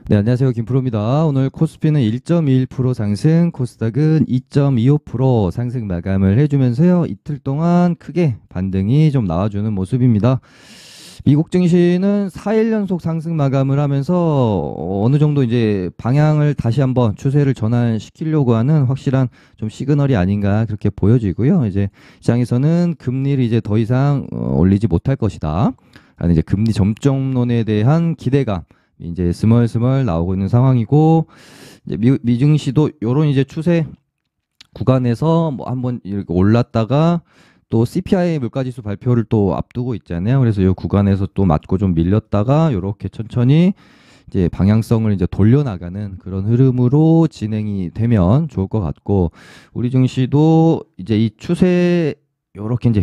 네, 안녕하세요. 김프로입니다. 오늘 코스피는 1.21% 상승, 코스닥은 2.25% 상승 마감을 해주면서요. 이틀 동안 크게 반등이 좀 나와주는 모습입니다. 미국 증시는 4일 연속 상승 마감을 하면서 어느 정도 이제 방향을 다시 한번 추세를 전환시키려고 하는 확실한 좀 시그널이 아닌가 그렇게 보여지고요. 이제 시장에서는 금리를 이제 더 이상 올리지 못할 것이다. 라는 이제 금리 점정론에 대한 기대감 이제 스멀스멀 나오고 있는 상황이고 이제 미증시도 요런 이제 추세 구간에서 뭐 한번 이렇게 올랐다가 또 CPI 물가지수 발표를 또 앞두고 있잖아요. 그래서 이 구간에서 또 맞고 좀 밀렸다가 요렇게 천천히 이제 방향성을 이제 돌려나가는 그런 흐름으로 진행이 되면 좋을 것 같고 우리 증시도 이제 이 추세 요렇게 이제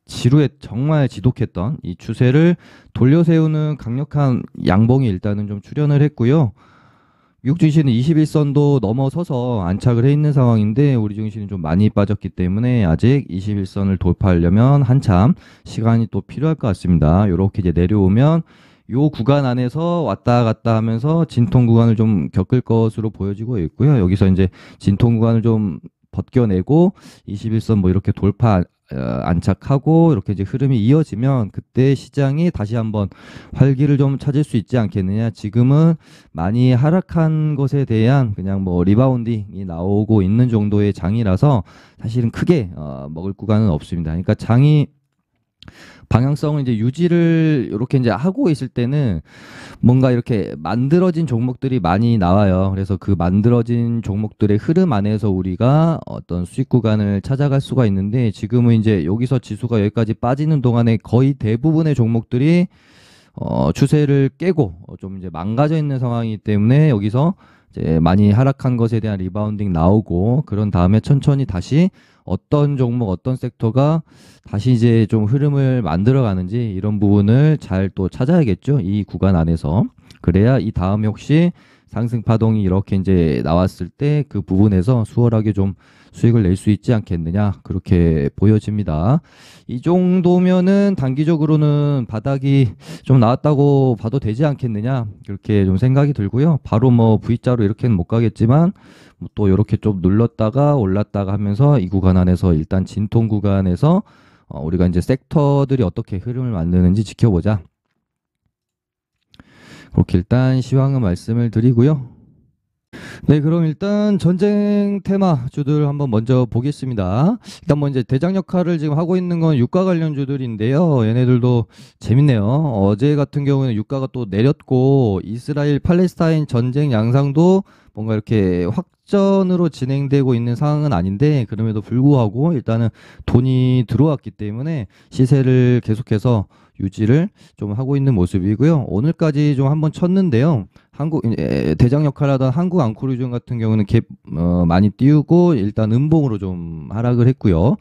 지루에 정말 지독했던 이 추세를 돌려세우는 강력한 양봉이 일단은 좀 출현을 했고요. 미국 증시는 21선도 넘어서서 안착을 해 있는 상황인데 우리 증시는 좀 많이 빠졌기 때문에 아직 21선을 돌파하려면 한참 시간이 또 필요할 것 같습니다. 이렇게 이제 내려오면 요 구간 안에서 왔다 갔다 하면서 진통 구간을 좀 겪을 것으로 보여지고 있고요. 여기서 이제 진통 구간을 좀 벗겨내고 21선 뭐 이렇게 돌파 안착하고 이렇게 이제 흐름이 이어지면 그때 시장이 다시 한번 활기를 좀 찾을 수 있지 않겠느냐. 지금은 많이 하락한 것에 대한 그냥 뭐 리바운딩이 나오고 있는 정도의 장이라서 사실은 크게 먹을 구간은 없습니다. 그러니까 장이 방향성을 이제 유지를 이렇게 이제 하고 있을 때는 뭔가 이렇게 만들어진 종목들이 많이 나와요. 그래서 그 만들어진 종목들의 흐름 안에서 우리가 어떤 수익 구간을 찾아갈 수가 있는데 지금은 이제 여기서 지수가 여기까지 빠지는 동안에 거의 대부분의 종목들이 추세를 깨고 좀 이제 망가져 있는 상황이기 때문에 여기서 이제 많이 하락한 것에 대한 리바운딩 나오고 그런 다음에 천천히 다시 어떤 종목, 어떤 섹터가 다시 이제 좀 흐름을 만들어 가는지 이런 부분을 잘 또 찾아야겠죠. 이 구간 안에서. 그래야 이 다음에 혹시 상승 파동이 이렇게 이제 나왔을 때 그 부분에서 수월하게 좀 수익을 낼 수 있지 않겠느냐. 그렇게 보여집니다. 이 정도면은 단기적으로는 바닥이 좀 나왔다고 봐도 되지 않겠느냐. 그렇게 좀 생각이 들고요. 바로 뭐 V자로 이렇게는 못 가겠지만 뭐또 이렇게 좀 눌렀다가 올랐다가 하면서 이 구간 안에서 일단 진통 구간에서 우리가 이제 섹터들이 어떻게 흐름을 만드는지 지켜보자. 그렇게 일단 시황은 말씀을 드리고요. 네, 그럼 일단 전쟁 테마주들 한번 먼저 보겠습니다. 일단 뭐 이제 대장 역할을 지금 하고 있는 건 유가 관련주들인데요. 얘네들도 재밌네요. 어제 같은 경우는 유가가 또 내렸고 이스라엘 팔레스타인 전쟁 양상도 뭔가 이렇게 확전으로 진행되고 있는 상황은 아닌데 그럼에도 불구하고 일단은 돈이 들어왔기 때문에 시세를 계속해서 유지를 좀 하고 있는 모습이고요. 오늘까지 좀 한번 쳤는데요. 대장 역할하던 한국 앙코르존 같은 경우는 갭 많이 띄우고 일단 음봉으로 좀 하락을 했고요.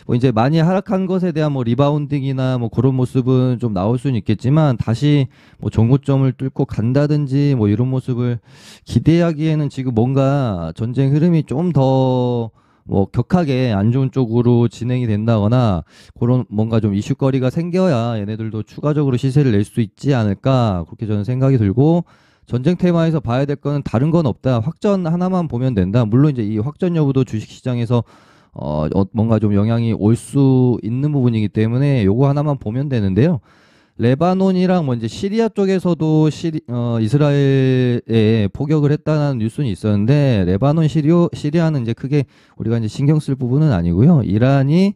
뭐 이제 많이 하락한 것에 대한 뭐 리바운딩이나 뭐 그런 모습은 좀 나올 수는 있겠지만 다시 뭐 정고점을 뚫고 간다든지 뭐 이런 모습을 기대하기에는 지금 뭔가 전쟁 흐름이 좀 더 뭐 격하게 안 좋은 쪽으로 진행이 된다거나 그런 뭔가 좀 이슈거리가 생겨야 얘네들도 추가적으로 시세를 낼 수 있지 않을까 그렇게 저는 생각이 들고 전쟁 테마에서 봐야 될 거는 다른 건 없다. 확전 하나만 보면 된다. 물론 이제 이 확전 여부도 주식시장에서 뭔가 좀 영향이 올 수 있는 부분이기 때문에 요거 하나만 보면 되는데요. 레바논이랑 뭐 이제 시리아 쪽에서도 이스라엘에 포격을 했다는 뉴스는 있었는데 레바논 시리아는 이제 크게 우리가 이제 신경 쓸 부분은 아니고요. 이란이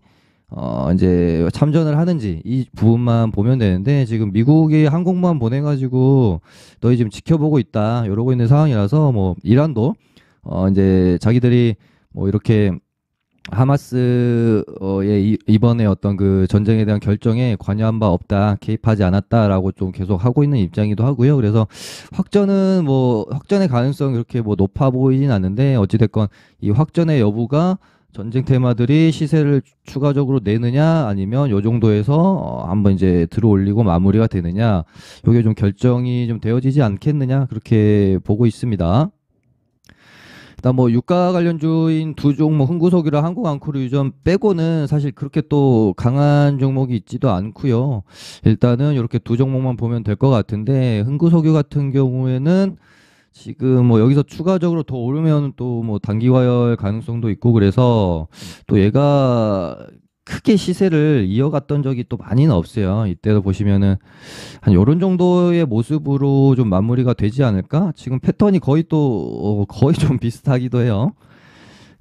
이제 참전을 하는지 이 부분만 보면 되는데 지금 미국이 항공모함 보내가지고 너희 지금 지켜보고 있다 이러고 있는 상황이라서 뭐 이란도 이제 자기들이 뭐 이렇게 하마스의 이번에 어떤 그 전쟁에 대한 결정에 관여한 바 없다, 개입하지 않았다라고 좀 계속 하고 있는 입장이기도 하고요. 그래서 확전은 뭐 확전의 가능성이 그렇게 뭐 높아 보이진 않는데 어찌됐건 이 확전의 여부가 전쟁 테마들이 시세를 추가적으로 내느냐 아니면 요 정도에서 한번 이제 들어올리고 마무리가 되느냐 요게 좀 결정이 좀 되어지지 않겠느냐 그렇게 보고 있습니다. 일단 뭐 유가 관련주인 두 종목 흥구석유랑 한국앙코르유전 빼고는 사실 그렇게 또 강한 종목이 있지도 않고요. 일단은 이렇게 두 종목만 보면 될 것 같은데 흥구석유 같은 경우에는 지금 뭐 여기서 추가적으로 더 오르면 또 뭐 단기 과열 가능성도 있고 그래서 또 얘가 크게 시세를 이어갔던 적이 또 많이는 없어요. 이때도 보시면은 한 요런 정도의 모습으로 좀 마무리가 되지 않을까? 지금 패턴이 거의 또 거의 좀 비슷하기도 해요.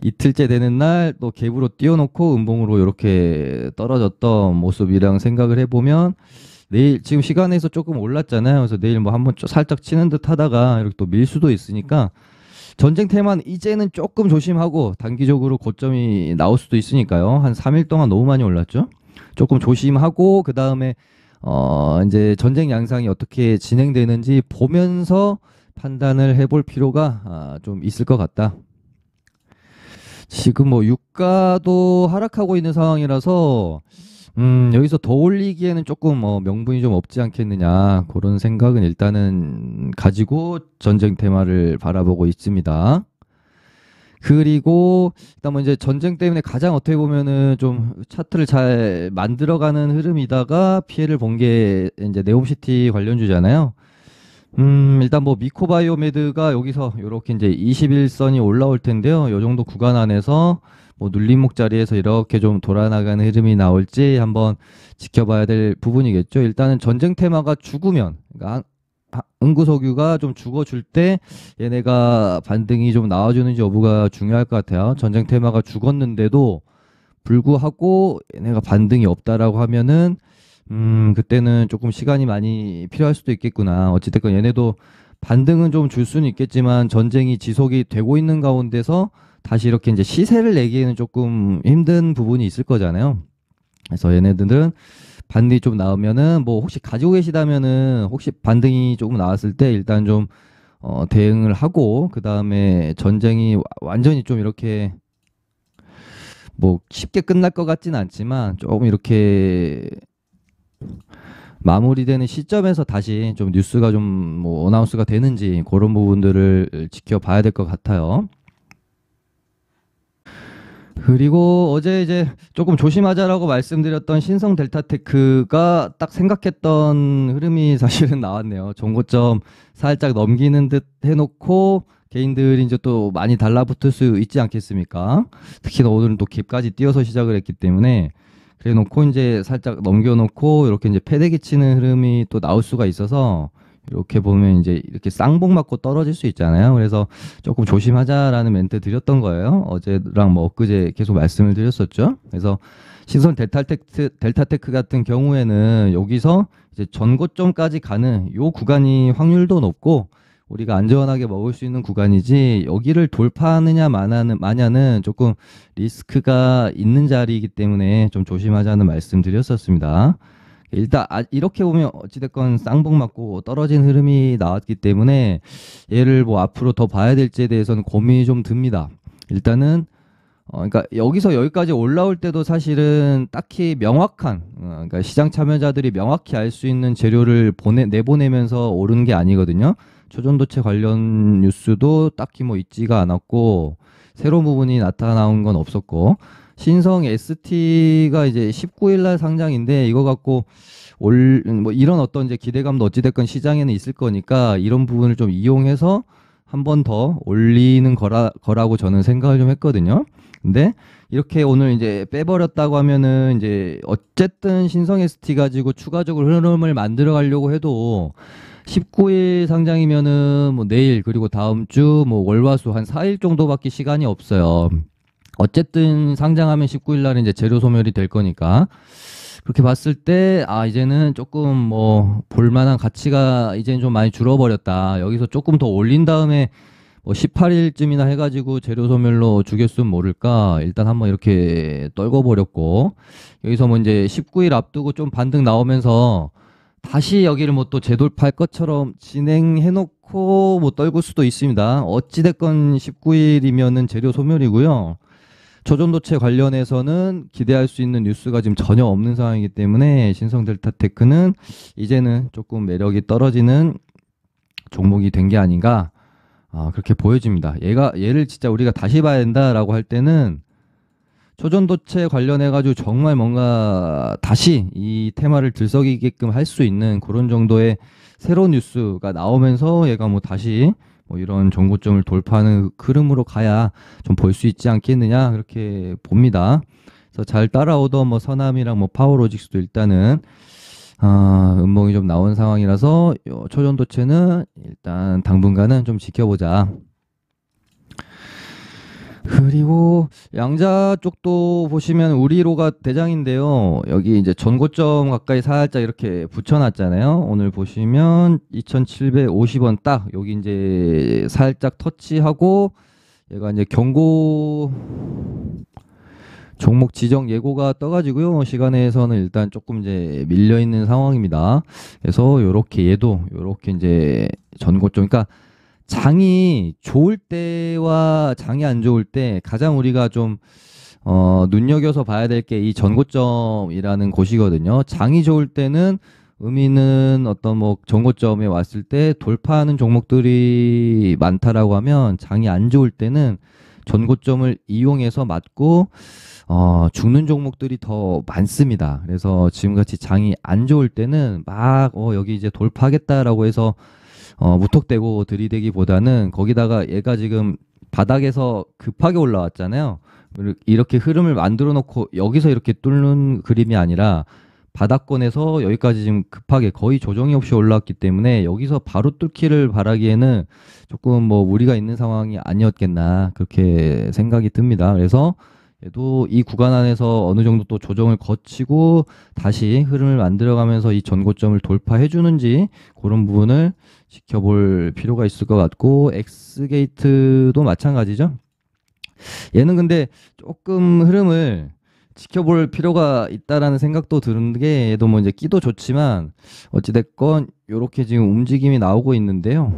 이틀째 되는 날 또 갭으로 띄워놓고 음봉으로 이렇게 떨어졌던 모습이랑 생각을 해보면 내일 지금 시간에서 조금 올랐잖아요. 그래서 내일 뭐 한번 살짝 치는 듯 하다가 이렇게 또 밀 수도 있으니까 전쟁 테마는 이제는 조금 조심하고 단기적으로 고점이 나올 수도 있으니까요. 한 3일 동안 너무 많이 올랐죠. 조금 조심하고 그 다음에 이제 전쟁 양상이 어떻게 진행되는지 보면서 판단을 해볼 필요가 좀 있을 것 같다. 지금 뭐 유가도 하락하고 있는 상황이라서 여기서 더 올리기에는 조금 명분이 좀 없지 않겠느냐 그런 생각은 일단은 가지고 전쟁 테마를 바라보고 있습니다. 그리고 일단 뭐 이제 전쟁 때문에 가장 어떻게 보면은 좀 차트를 잘 만들어가는 흐름이다가 피해를 본 게 이제 네옴시티 관련주잖아요. 일단 뭐 미코바이오메드가 여기서 이렇게 이제 21선이 올라올 텐데요. 요 정도 구간 안에서 뭐 눌림목 자리에서 이렇게 좀 돌아나가는 흐름이 나올지 한번 지켜봐야 될 부분이겠죠. 일단은 전쟁 테마가 죽으면, 그러니까 응구석유가 좀 죽어줄 때 얘네가 반등이 좀 나와주는지 여부가 중요할 것 같아요. 전쟁 테마가 죽었는데도 불구하고 얘네가 반등이 없다라고 하면은 그때는 조금 시간이 많이 필요할 수도 있겠구나. 어찌됐건 얘네도 반등은 좀 줄 수는 있겠지만 전쟁이 지속이 되고 있는 가운데서 다시 이렇게 이제 시세를 내기에는 조금 힘든 부분이 있을 거잖아요. 그래서 얘네들은 반등이 좀 나오면은 뭐 혹시 가지고 계시다면은 혹시 반등이 조금 나왔을 때 일단 좀 대응을 하고 그 다음에 전쟁이 완전히 좀 이렇게 뭐 쉽게 끝날 것 같지는 않지만 조금 이렇게 마무리되는 시점에서 다시 좀 뉴스가 좀 뭐 어나운스가 되는지 그런 부분들을 지켜봐야 될 것 같아요. 그리고 어제 이제 조금 조심하자라고 말씀드렸던 신성 델타테크가 딱 생각했던 흐름이 사실은 나왔네요. 종고점 살짝 넘기는 듯 해놓고 개인들이 이제 또 많이 달라붙을 수 있지 않겠습니까? 특히나 오늘은 또 갭까지 띄어서 시작을 했기 때문에 그래 놓고 이제 살짝 넘겨놓고 이렇게 이제 패대기 치는 흐름이 또 나올 수가 있어서 이렇게 보면 이제 이렇게 쌍봉 맞고 떨어질 수 있잖아요. 그래서 조금 조심하자라는 멘트 드렸던 거예요. 어제랑 뭐 엊그제 계속 말씀을 드렸었죠. 그래서 신선 델타테크 같은 경우에는 여기서 이제 전고점까지 가는 요 구간이 확률도 높고 우리가 안전하게 먹을 수 있는 구간이지 여기를 돌파하느냐 마냐는 조금 리스크가 있는 자리이기 때문에 좀 조심하자는 말씀 드렸었습니다. 일단 이렇게 보면 어찌됐건 쌍봉 맞고 떨어진 흐름이 나왔기 때문에 얘를 뭐 앞으로 더 봐야 될지에 대해서는 고민이 좀 듭니다. 일단은 그러니까 여기서 여기까지 올라올 때도 사실은 딱히 명확한 그러니까 시장 참여자들이 명확히 알 수 있는 재료를 내보내면서 오르는 게 아니거든요. 초전도체 관련 뉴스도 딱히 뭐 있지가 않았고 새로운 부분이 나타나온 건 없었고 신성 ST가 이제 19일 날 상장인데 이거 갖고 뭐 이런 어떤 이제 기대감도 어찌됐건 시장에는 있을 거니까 이런 부분을 좀 이용해서 한 번 더 올리는 거라고 저는 생각을 좀 했거든요. 근데 이렇게 오늘 이제 빼버렸다고 하면은 이제 어쨌든 신성 ST 가지고 추가적으로 흐름을 만들어 가려고 해도 19일 상장이면은 뭐 내일 그리고 다음 주 뭐 월화수 한 4일 정도밖에 시간이 없어요. 어쨌든 상장하면 19일 날은 이제 재료 소멸이 될 거니까 그렇게 봤을 때 이제는 조금 뭐 볼만한 가치가 이제는 좀 많이 줄어버렸다. 여기서 조금 더 올린 다음에 뭐 18일쯤이나 해가지고 재료 소멸로 죽였으면 모를까. 일단 한번 이렇게 떨궈버렸고 여기서 뭐 이제 19일 앞두고 좀 반등 나오면서 다시 여기를 뭐 또 재돌파할 것처럼 진행해놓고 뭐 떨굴 수도 있습니다. 어찌됐건 19일이면은 재료 소멸이고요. 초전도체 관련해서는 기대할 수 있는 뉴스가 지금 전혀 없는 상황이기 때문에 신성 델타테크는 이제는 조금 매력이 떨어지는 종목이 된 게 아닌가 그렇게 보여집니다. 얘를 진짜 우리가 다시 봐야 된다라고 할 때는 초전도체 관련해가지고 정말 뭔가 다시 이 테마를 들썩이게끔 할 수 있는 그런 정도의 새로운 뉴스가 나오면서 얘가 뭐 다시 뭐 이런 전고점을 돌파하는 흐름으로 가야 좀 볼 수 있지 않겠느냐 그렇게 봅니다. 그래서 잘 따라오던 뭐 서남이랑 뭐 파워로직스도 일단은 음봉이 좀 나온 상황이라서 요 초전도체는 일단 당분간은 좀 지켜보자. 그리고 양자 쪽도 보시면 우리로가 대장인데요. 여기 이제 전고점 가까이 살짝 이렇게 붙여놨잖아요. 오늘 보시면 2,750원 딱 여기 이제 살짝 터치하고 얘가 이제 경고 종목 지정 예고가 떠가지고요. 시간에서는 일단 조금 이제 밀려 있는 상황입니다. 그래서 요렇게 얘도 요렇게 이제 전고점, 그러니까 장이 좋을 때와 장이 안 좋을 때 가장 우리가 좀 눈여겨서 봐야 될 게 이 전고점이라는 곳이거든요. 장이 좋을 때는 의미는 어떤 뭐 전고점에 왔을 때 돌파하는 종목들이 많다라고 하면, 장이 안 좋을 때는 전고점을 이용해서 맞고 죽는 종목들이 더 많습니다. 그래서 지금같이 장이 안 좋을 때는 막 여기 이제 돌파하겠다라고 해서 무턱대고 들이대기보다는, 거기다가 얘가 지금 바닥에서 급하게 올라왔잖아요. 이렇게 흐름을 만들어 놓고 여기서 이렇게 뚫는 그림이 아니라 바닥권에서 여기까지 지금 급하게 거의 조정이 없이 올라왔기 때문에 여기서 바로 뚫기를 바라기에는 조금 뭐 무리가 있는 상황이 아니었겠나 그렇게 생각이 듭니다. 그래서 얘도 이 구간 안에서 어느 정도 또 조정을 거치고 다시 흐름을 만들어가면서 이 전고점을 돌파해 주는지 그런 부분을 지켜볼 필요가 있을 것 같고, 엑스게이트도 마찬가지죠. 얘는 근데 조금 흐름을 지켜볼 필요가 있다라는 생각도 드는 게, 얘도 뭐 이제 끼도 좋지만 어찌됐건 이렇게 지금 움직임이 나오고 있는데요.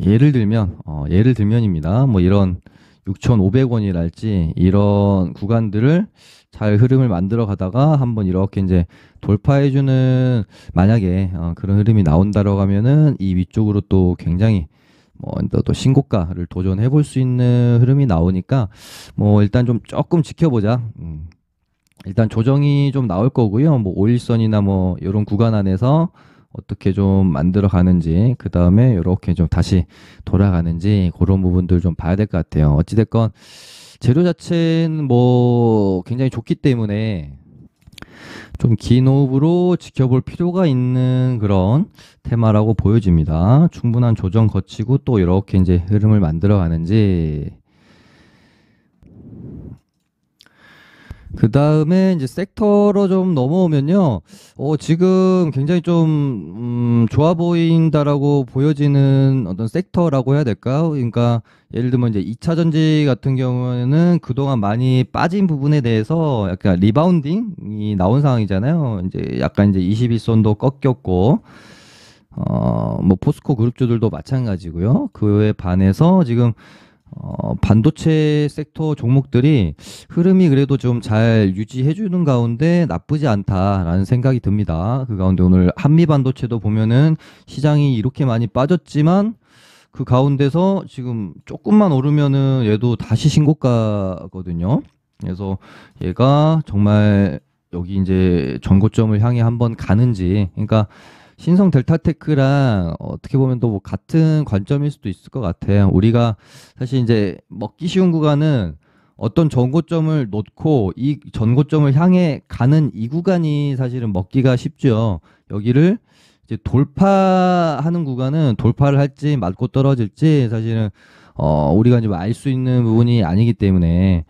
예를 들면입니다. 뭐 이런 6,500원이랄지 이런 구간들을 잘 흐름을 만들어 가다가 한번 이렇게 이제 돌파해주는, 만약에 그런 흐름이 나온다라고 하면은 이 위쪽으로 또 굉장히 뭐 또 신고가를 도전해 볼 수 있는 흐름이 나오니까 뭐 일단 좀 조금 지켜보자. 일단 조정이 좀 나올 거고요. 뭐 5일선이나 뭐 이런 구간 안에서 어떻게 좀 만들어 가는지, 그 다음에 이렇게 좀 다시 돌아가는지 그런 부분들 좀 봐야 될 것 같아요. 어찌됐건 재료 자체는 뭐 굉장히 좋기 때문에 좀 긴 호흡으로 지켜볼 필요가 있는 그런 테마라고 보여집니다. 충분한 조정 거치고 또 이렇게 이제 흐름을 만들어 가는지. 그 다음에 이제 섹터로 좀 넘어오면요. 지금 굉장히 좀, 좋아 보인다라고 보여지는 어떤 섹터라고 해야 될까요? 그러니까 예를 들면 이제 2차 전지 같은 경우에는 그동안 많이 빠진 부분에 대해서 약간 리바운딩이 나온 상황이잖아요. 이제 약간 이제 21선도 꺾였고, 뭐 포스코 그룹주들도 마찬가지고요. 그에 반해서 지금 반도체 섹터 종목들이 흐름이 그래도 좀 잘 유지해 주는 가운데 나쁘지 않다라는 생각이 듭니다. 그 가운데 오늘 한미 반도체도 보면은 시장이 이렇게 많이 빠졌지만 그 가운데서 지금 조금만 오르면은 얘도 다시 신고가거든요. 그래서 얘가 정말 여기 이제 전고점을 향해 한번 가는지, 그러니까 신성 델타테크랑 어떻게 보면 또 뭐 같은 관점일 수도 있을 것 같아요. 우리가 사실 이제 먹기 쉬운 구간은 어떤 전고점을 놓고 이 전고점을 향해 가는 이 구간이 사실은 먹기가 쉽죠. 여기를 이제 돌파하는 구간은 돌파를 할지 맞고 떨어질지 사실은 우리가 좀 알 수 있는 부분이 아니기 때문에,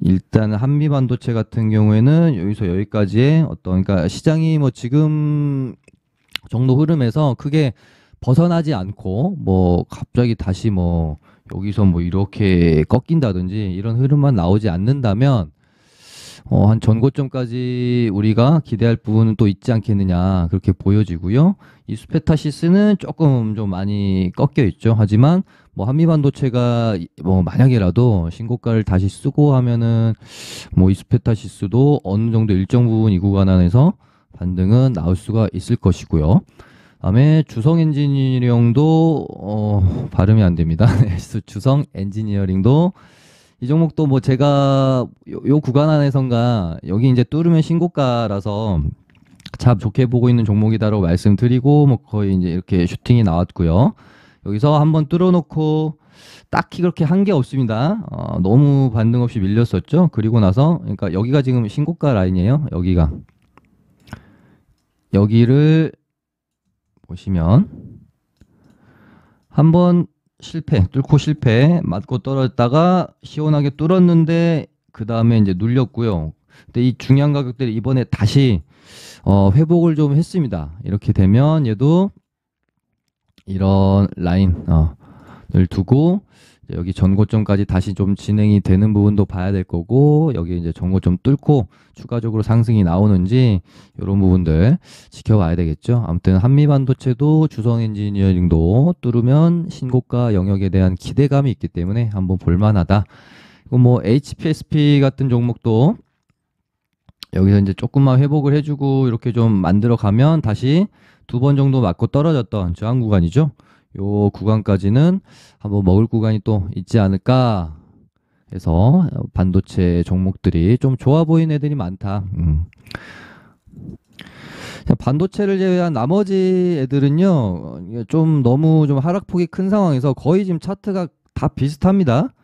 일단 한미 반도체 같은 경우에는 여기서 여기까지의 그러니까 시장이 뭐 지금 정도 흐름에서 크게 벗어나지 않고 뭐 갑자기 다시 뭐 여기서 뭐 이렇게 꺾인다든지 이런 흐름만 나오지 않는다면 한 전고점까지 우리가 기대할 부분은 또 있지 않겠느냐 그렇게 보여지고요. 이 스페타시스는 조금 좀 많이 꺾여 있죠. 하지만 뭐 한미반도체가 뭐 만약에라도 신고가를 다시 쓰고 하면은 뭐 이 스페타시스도 어느 정도 일정 부분 이 구간 안에서 반등은 나올 수가 있을 것이고요. 다음에 주성 엔지니어링도 발음이 안 됩니다. 주성 엔지니어링도 이 종목도 뭐 제가 요 구간 안에선가 여기 이제 뚫으면 신고가라서 참 좋게 보고 있는 종목이다라고 말씀드리고 뭐 거의 이제 이렇게 슈팅이 나왔고요. 여기서 한번 뚫어놓고 딱히 그렇게 한 게 없습니다. 너무 반등 없이 밀렸었죠. 그리고 나서 그러니까 여기가 지금 신고가 라인이에요. 여기를 보시면 한번 뚫고 실패, 맞고 떨어졌다가 시원하게 뚫었는데 그 다음에 이제 눌렸고요. 근데 이 중요한 가격들이 이번에 다시 회복을 좀 했습니다. 이렇게 되면 얘도 이런 라인을 두고 여기 전고점까지 다시 좀 진행이 되는 부분도 봐야 될 거고, 여기 이제 전고점 뚫고 추가적으로 상승이 나오는지 이런 부분들 지켜봐야 되겠죠. 아무튼 한미반도체도 주성 엔지니어링도 뚫으면 신고가 영역에 대한 기대감이 있기 때문에 한번 볼만하다. 그리고 뭐 HPSP 같은 종목도 여기서 이제 조금만 회복을 해주고 이렇게 좀 만들어 가면 다시 2번 정도 맞고 떨어졌던 저항 구간이죠. 요 구간까지는 한번 먹을 구간이 또 있지 않을까 해서 반도체 종목들이 좀 좋아 보이는 애들이 많다. 반도체를 제외한 나머지 애들은요, 좀 너무 좀 하락폭이 큰 상황에서 거의 지금 차트가 다 비슷합니다.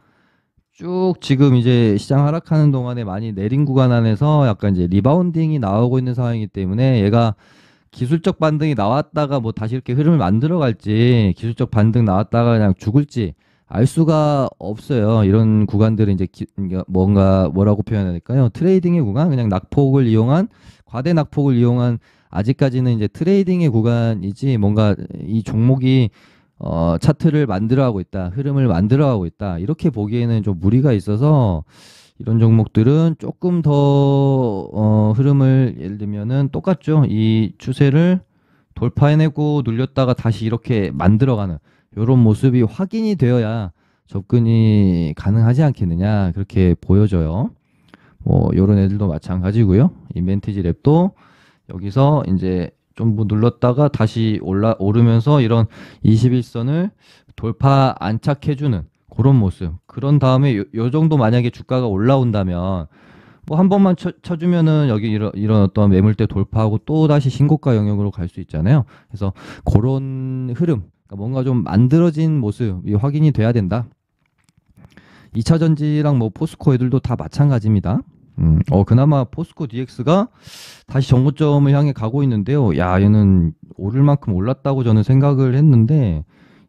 쭉 지금 이제 시장 하락하는 동안에 많이 내린 구간 안에서 약간 이제 리바운딩이 나오고 있는 상황이기 때문에 얘가 기술적 반등이 나왔다가 뭐 다시 이렇게 흐름을 만들어 갈지, 기술적 반등 나왔다가 그냥 죽을지 알 수가 없어요. 이런 구간들은 이제 뭐라고 표현해야 될까요? 트레이딩의 구간, 그냥 과대 낙폭을 이용한 아직까지는 이제 트레이딩의 구간이지 뭔가 이 종목이 차트를 만들어가고 있다, 흐름을 만들어가고 있다, 이렇게 보기에는 좀 무리가 있어서 이런 종목들은 조금 더 흐름을 예를 들면은 똑같죠. 이 추세를 돌파해내고 눌렸다가 다시 이렇게 만들어가는 이런 모습이 확인이 되어야 접근이 가능하지 않겠느냐, 그렇게 보여져요. 뭐 이런 애들도 마찬가지고요. 인벤티지 랩도 여기서 이제 좀 눌렀다가 다시 오르면서 이런 21선을 돌파 안착해주는 그런 모습. 그런 다음에 요 정도 만약에 주가가 올라온다면 뭐 한 번만 쳐주면은 여기 이런 어떤 매물대 돌파하고 또 다시 신고가 영역으로 갈 수 있잖아요. 그래서 그런 흐름, 그러니까 뭔가 좀 만들어진 모습이 확인이 돼야 된다. 2차전지랑 뭐 포스코 애들도 다 마찬가지입니다. 그나마 포스코 DX가 다시 정고점을 향해 가고 있는데요. 야, 얘는 오를 만큼 올랐다고 저는 생각을 했는데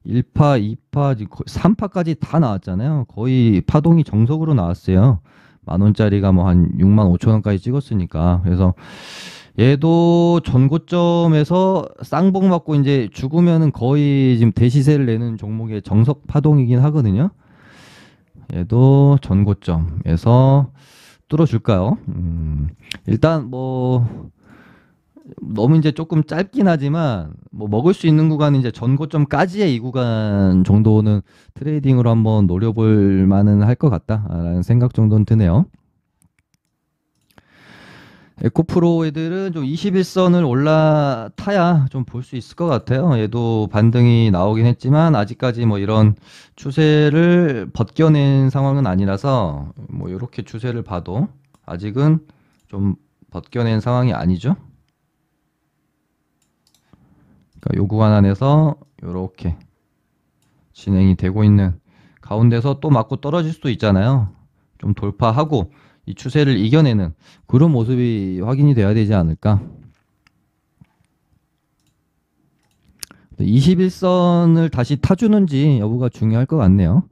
1파, 2파, 3파까지 다 나왔잖아요. 거의 파동이 정석으로 나왔어요. 10,000원짜리가 뭐 한 65,000원까지 찍었으니까. 그래서 얘도 전고점에서 쌍봉 맞고 이제 죽으면은 거의 지금 대시세를 내는 종목의 정석 파동이긴 하거든요. 얘도 전고점에서 뚫어줄까요? 일단 뭐 너무 이제 조금 짧긴 하지만 뭐 먹을 수 있는 구간은 이제 전고점까지의 이 구간 정도는 트레이딩으로 한번 노려볼 만은 할 것 같다라는 생각 정도는 드네요. 에코프로 애들은 좀 21선을 올라타야 좀 볼 수 있을 것 같아요. 얘도 반등이 나오긴 했지만 아직까지 뭐 이런 추세를 벗겨낸 상황은 아니라서 뭐 이렇게 추세를 봐도 아직은 좀 벗겨낸 상황이 아니죠. 그러니까 요 구간 안에서 이렇게 진행이 되고 있는 가운데서 또 맞고 떨어질 수도 있잖아요. 좀 돌파하고 이 추세를 이겨내는 그런 모습이 확인이 돼야 되지 않을까. 21선을 다시 타주는지 여부가 중요할 것 같네요.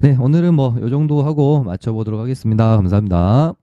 네, 오늘은 뭐 요 정도 하고 마쳐보도록 하겠습니다. 감사합니다.